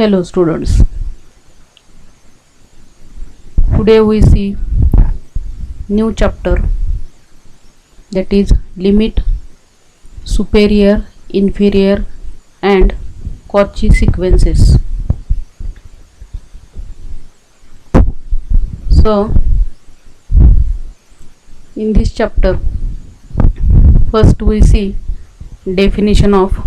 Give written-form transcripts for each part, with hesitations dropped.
Hello students, today we see new chapter, that is limit, superior, inferior and Cauchy sequences. So in this chapter, first we see definition of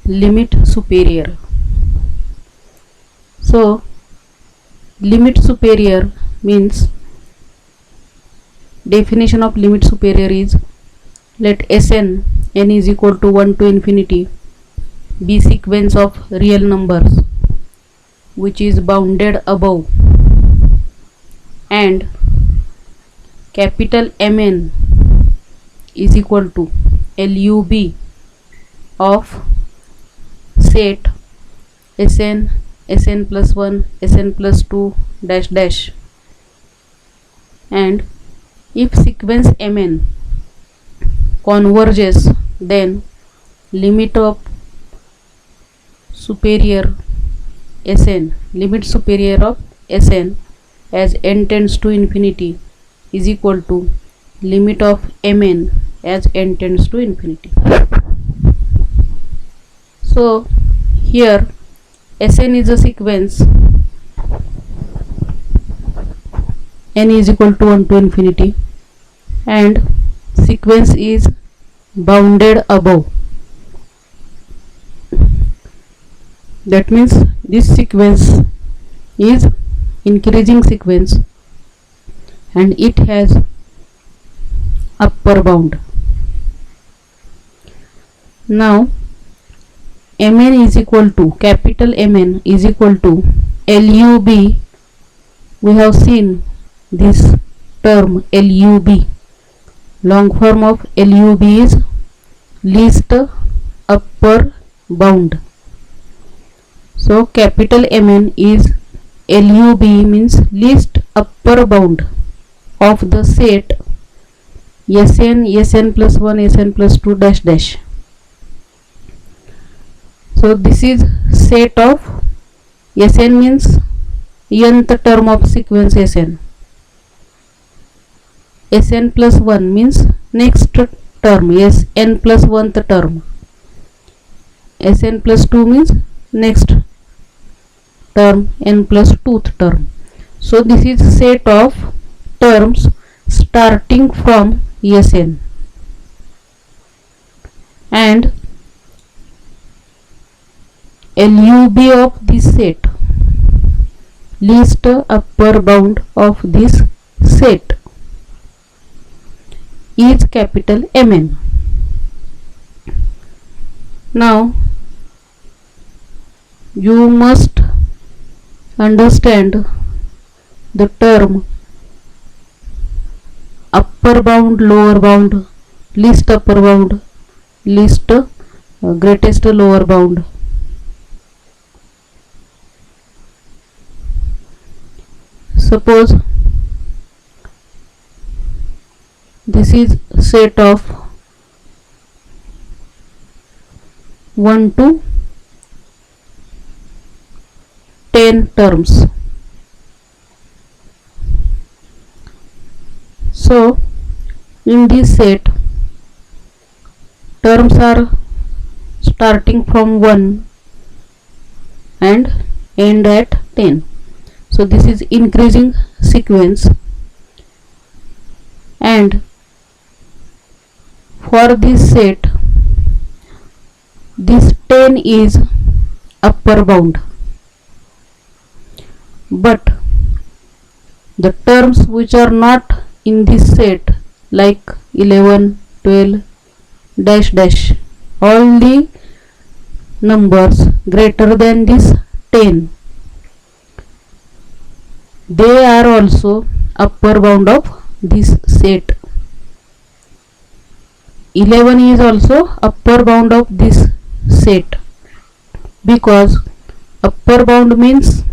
limit superior. So limit superior means, definition of limit superior is, let Sn n is equal to 1 to infinity be sequence of real numbers which is bounded above, and capital Mn is equal to LUB of set Sn, Sn plus 1, Sn plus 2 dash dash, and if sequence Mn converges, then limit of superior Sn, limit superior of Sn as n tends to infinity is equal to limit of Mn as n tends to infinity. So here Sn is a sequence n is equal to 1 to infinity, and sequence is bounded above. That means this sequence is increasing sequence and it has upper bound. Now Mn is equal to, capital Mn is equal to LUB. We have seen this term LUB. Long form of LUB is least upper bound. So capital Mn is LUB means least upper bound of the set Sn, Sn plus 1, Sn plus 2 dash dash. So this is set of Sn means nth term of sequence Sn. Sn plus 1 means next term, Sn plus 1th term. Sn plus 2 means next term, n plus 2th term. So this is set of terms starting from Sn, and LUB of this set, least upper bound of this set, is capital Mn. Now you must understand the term upper bound, lower bound, least upper bound, least greatest lower bound. Suppose this is set of 1 to 10 terms. So in this set, terms are starting from 1 and end at 10. So this is increasing sequence, and for this set this 10 is upper bound, but the terms which are not in this set like 11, 12 dash dash, all the numbers greater than this 10, they are also upper bound of this set. 11 is also upper bound of this set, because upper bound means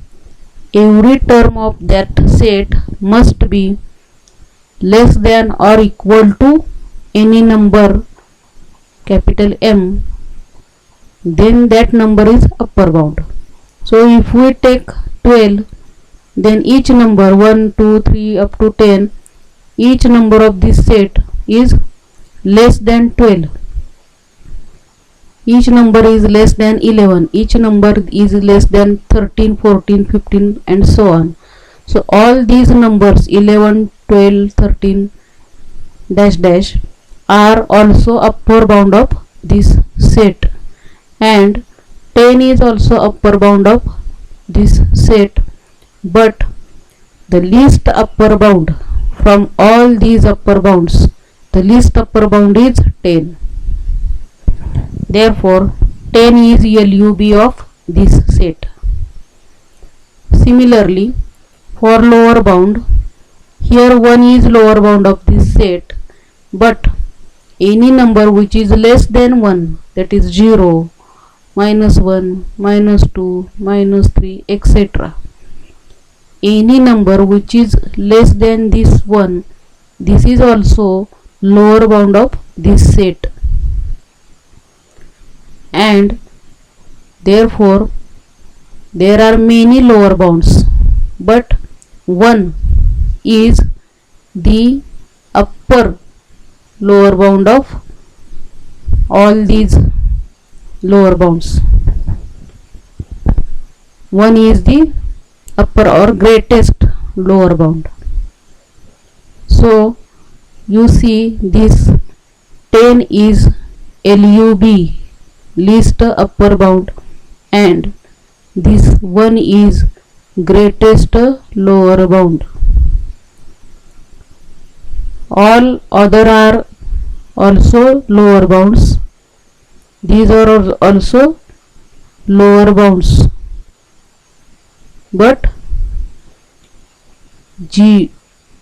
every term of that set must be less than or equal to any number capital M, then that number is upper bound. So if we take 12, then each number 1, 2, 3 up to 10, each number of this set is less than 12. Each number is less than 11, each number is less than 13, 14, 15 and so on. So all these numbers 11, 12, 13 dash dash are also upper bound of this set, and 10 is also upper bound of this set, but the least upper bound from all these upper bounds, the least upper bound is 10. Therefore 10 is LUB of this set. Similarly, for lower bound, here 1 is lower bound of this set, but any number which is less than 1, that is 0, minus 1, minus 2, minus 3, etc. Any number which is less than this 1, this is also lower bound of this set, and therefore there are many lower bounds, but 1 is the upper lower bound of all these lower bounds. 1 is the upper or greatest lower bound. So you see this 10 is LUB, least upper bound, and this 1 is greatest lower bound. All other are also lower bounds. These are also lower bounds, but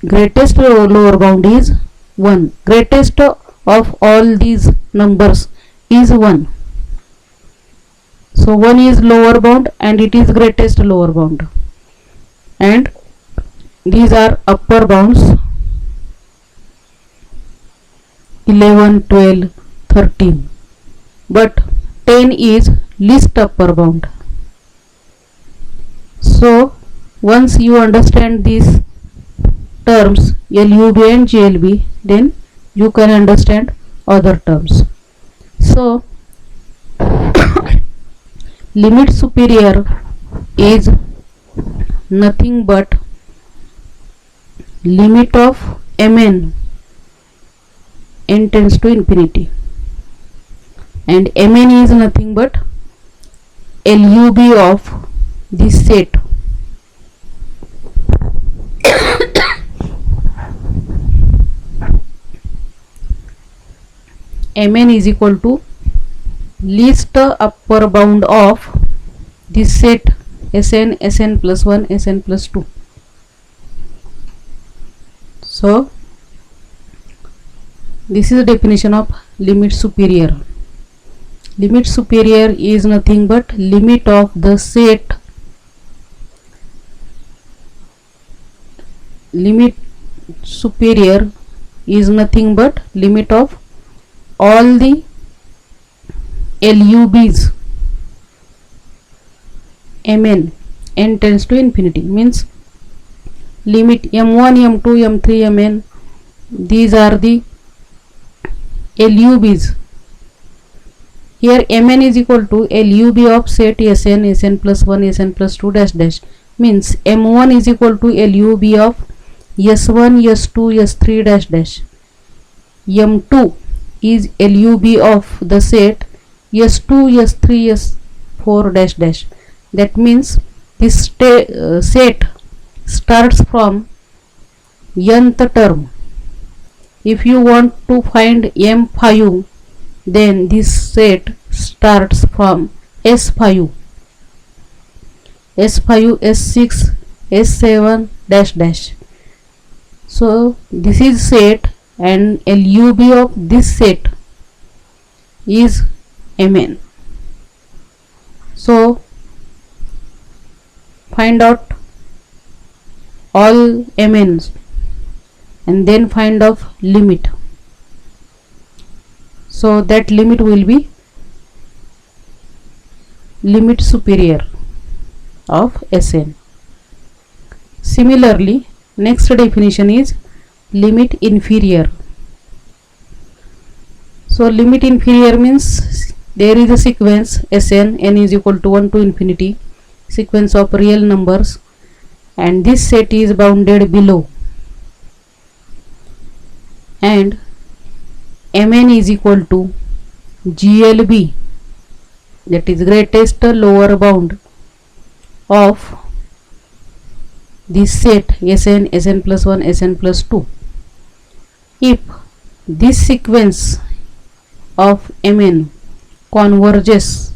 greatest lower bound is 1. Greatest of all these numbers is 1. So 1 is lower bound and it is greatest lower bound, and these are upper bounds 11, 12, 13, but 10 is least upper bound. So once you understand these terms LUB and GLB, then you can understand other terms. So limit superior is nothing but limit of Mn, n tends to infinity, and Mn is nothing but LUB of this set. Mn is equal to least upper bound of this set Sn, Sn plus 1, Sn plus 2. So this is the definition of limit superior. Limit superior is nothing but limit of the set. Limit superior is nothing but limit of all the LUBs Mn, n tends to infinity, means limit M1, M2, M3, Mn, these are the LUBs. Here Mn is equal to LUB of set Sn, Sn plus 1, Sn plus 2 dash dash, means M1 is equal to LUB of S1, S2, S3 dash dash. M2 is LUB of the set S2, S3, S4 dash dash. That means this set starts from nth term. If you want to find M5, then this set starts from S5, S5, S6, S7 dash dash. So this is set, and LUB of this set is Mn. So find out all Mn's and then find out limit. So that limit will be limit superior. of Sn. Similarly, next definition is limit inferior. So limit inferior means there is a sequence Sn, n is equal to 1 to infinity, sequence of real numbers, and this set is bounded below, and Mn is equal to GLB, that is greatest lower bound of this set Sn, Sn plus 1, Sn plus 2. If this sequence of Mn converges,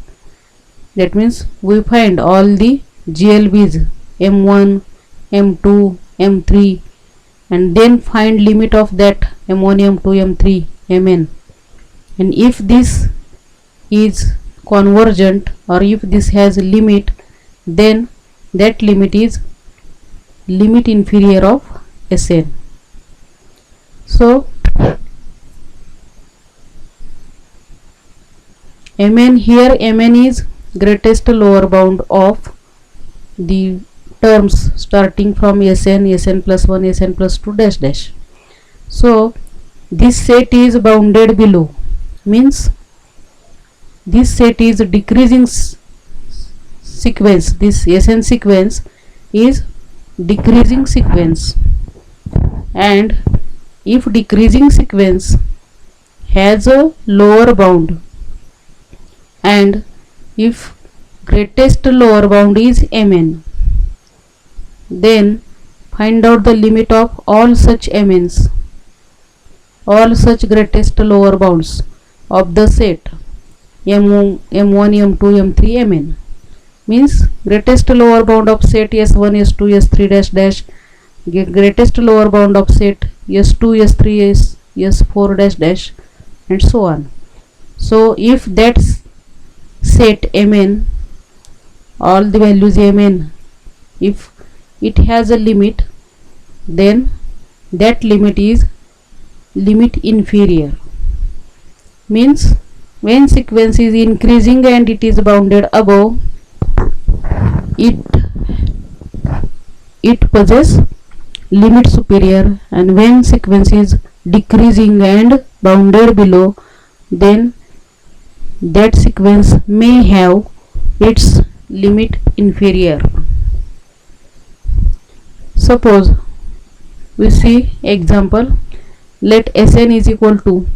that means we find all the GLBs M1, M2, M3, and then find limit of that M1, M2, M3, Mn, and if this is convergent or if this has limit, then that limit is limit inferior of Sn. So Mn, here Mn is greatest lower bound of the terms starting from Sn, Sn plus 1, Sn plus 2 dash dash. So this set is bounded below, means this set is decreasing sequence, this Sn sequence is decreasing sequence, and if decreasing sequence has a lower bound and if greatest lower bound is Mn, then find out the limit of all such Mn's, all such greatest lower bounds of the set M1, M2, M3, Mn, means greatest lower bound of set S1, S2, S3 dash dash, greatest lower bound of set S2, S3, S4 dash dash, and so on. So if that set Mn, all the values Mn, if it has a limit, then that limit is limit inferior, means when sequence is increasing and it is bounded above, it possesses limit superior, and when sequence is decreasing and bounded below, then that sequence may have its limit inferior. Suppose we see example, let Sn is equal to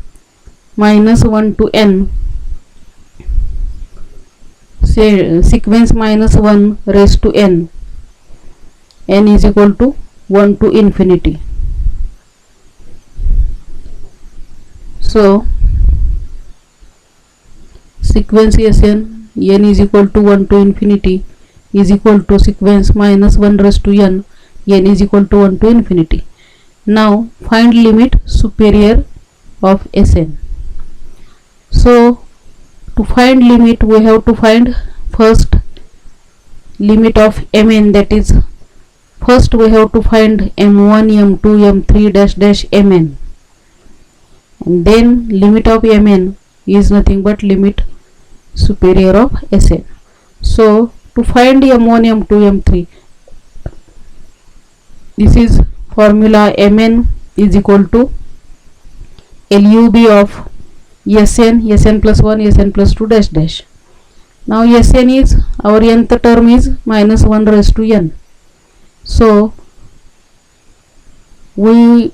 minus 1 to n, say sequence minus 1 raised to n, n is equal to 1 to infinity. So sequence Sn, n is equal to 1 to infinity, is equal to sequence minus 1 raised to n, n is equal to 1 to infinity. Now find limit superior of Sn. So to find limit, we have to find first limit of Mn, that is first we have to find M1, M2, M3 dash dash Mn, and then limit of Mn is nothing but limit superior of Sn. So to find M1, M2, M3, this is formula Mn is equal to LUB of Sn, Sn plus 1, Sn plus 2 dash dash. Now Sn is, our nth term is minus 1 raised to n. So we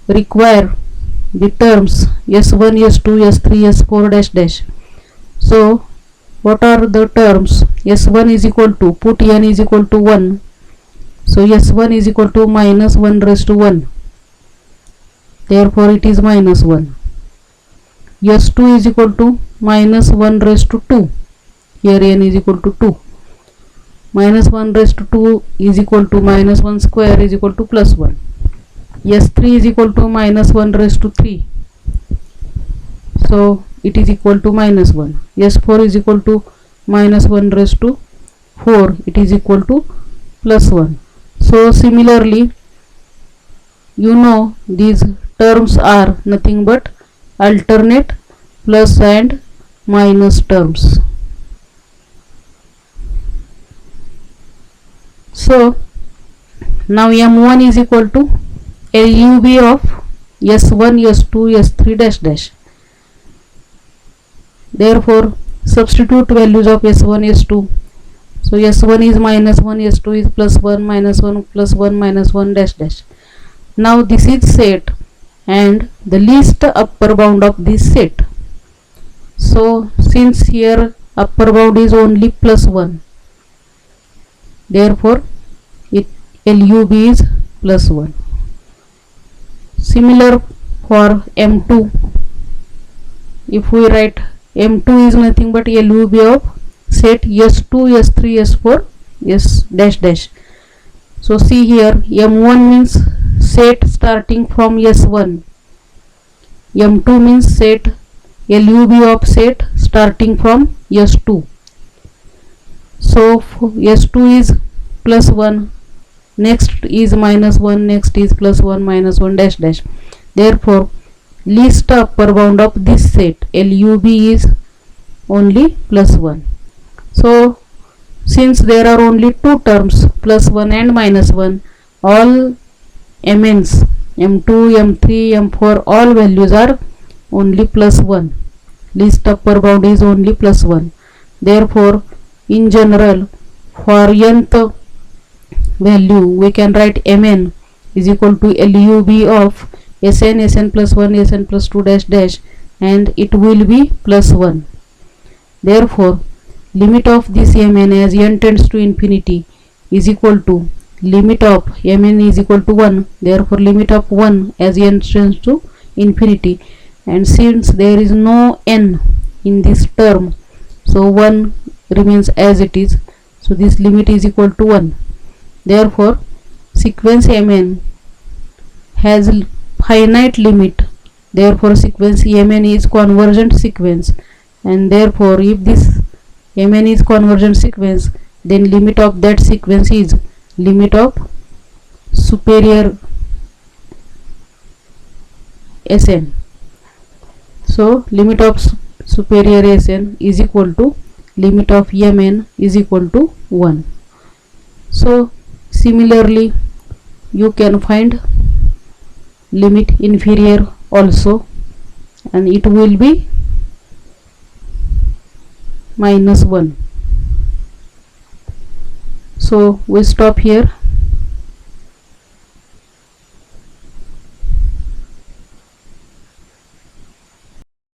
require the terms S1, S2, S3, S4 dash dash. So what are the terms? S1 is equal to, put n is equal to 1. So S1 is equal to minus 1 raised to 1. Therefore it is minus 1. S2 is equal to minus 1 raised to 2. Here n is equal to 2. Minus 1 raised to 2 is equal to minus 1 square is equal to plus 1. S3 is equal to minus 1 raised to 3. So it is equal to minus 1. S4 is equal to minus 1 raised to 4. It is equal to plus 1. So similarly, you know these terms are nothing but alternate plus and minus terms. So now m1 is equal to LUB of s1, s2, s3 dash dash. Therefore substitute values of s1, s2. So s1 is minus 1, s2 is plus 1, minus 1 plus 1 minus 1 dash dash. Now this is set and the least upper bound of this set. So since here upper bound is only plus 1, therefore LUB is plus 1. Similar for M2, if we write M2 is nothing but LUB of set S2, S3, S4, S dash dash. So see here, M1 means set starting from S1, M2 means set LUB of set starting from S2. So S2 is plus 1, next is minus 1, next is plus 1 minus 1 dash dash. Therefore least upper bound of this set LUB is only plus 1. So since there are only two terms plus 1 and minus 1, all MNs M2, M3, M4 all values are only plus 1. Least upper bound is only plus 1. Therefore in general for nth value we can write Mn is equal to LUB of Sn, Sn plus 1, Sn plus 2 dash dash, and it will be plus 1. Therefore limit of this Mn as n tends to infinity is equal to limit of Mn is equal to 1. Therefore limit of 1 as n tends to infinity, and since there is no n in this term, so 1 remains as it is. So this limit is equal to 1. Therefore sequence Mn has finite limit. Therefore sequence Mn is convergent sequence, and therefore if this Mn is convergent sequence, then limit of that sequence is limit of superior Sn. So limit of superior Sn is equal to limit of Mn is equal to 1. So similarly you can find limit inferior also, and it will be minus 1. So we stop here.